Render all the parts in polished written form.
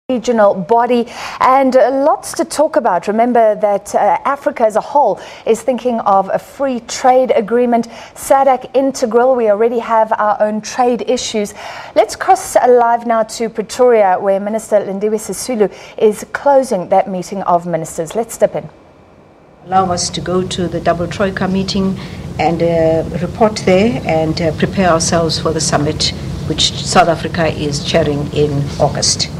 Regional body, and lots to talk about. Remember that Africa as a whole is thinking of a free trade agreement, SADC integral. We already have our own trade issues. Let's cross live now to Pretoria, where Minister Lindiwe Sisulu is closing that meeting of ministers. Let's step in. Allow us to go to the Double Troika meeting and report there and prepare ourselves for the summit which South Africa is chairing in August.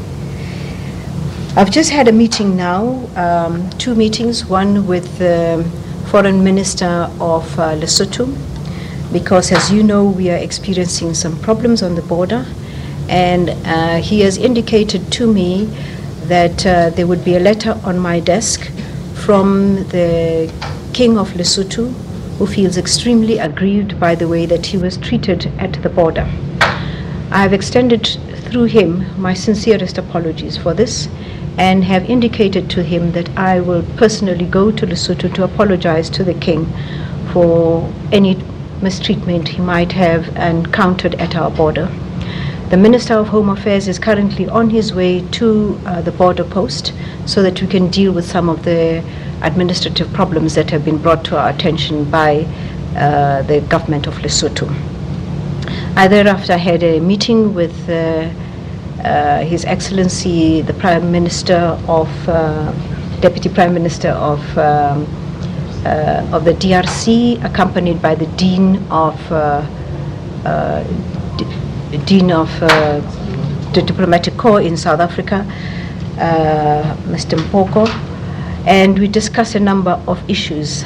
I've just had a meeting now, two meetings, one with the Foreign Minister of Lesotho, because as you know, we are experiencing some problems on the border, and he has indicated to me that there would be a letter on my desk from the King of Lesotho, who feels extremely aggrieved by the way that he was treated at the border. I have extended through him my sincerest apologies for this, and have indicated to him that I will personally go to Lesotho to apologize to the King for any mistreatment he might have encountered at our border. The Minister of Home Affairs is currently on his way to the border post so that we can deal with some of the administrative problems that have been brought to our attention by the government of Lesotho. I thereafter had a meeting with His Excellency, the Prime Minister of, Deputy Prime Minister of the DRC, accompanied by the Dean of the Diplomatic Corps in South Africa, Mr. Mpoko, and we discussed a number of issues.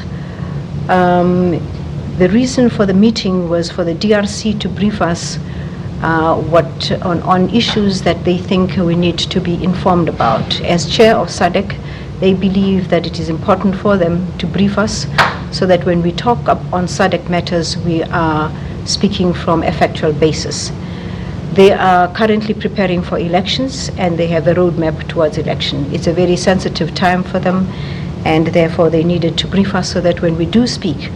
The reason for the meeting was for the DRC to brief us on issues that they think we need to be informed about. As chair of SADC, they believe that it is important for them to brief us so that when we talk up on SADC matters, we are speaking from a factual basis. They are currently preparing for elections, and they have a roadmap towards election. It's a very sensitive time for them, and therefore they needed to brief us so that when we do speak,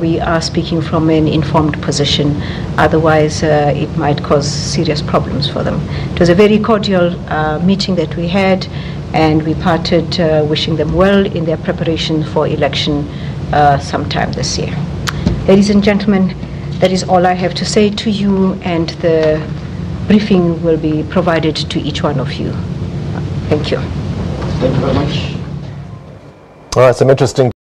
we are speaking from an informed position. Otherwise, it might cause serious problems for them. It was a very cordial meeting that we had, and we parted wishing them well in their preparation for election sometime this year. Ladies and gentlemen, that is all I have to say to you, and the briefing will be provided to each one of you. Thank you. Thank you very much. All right, some interesting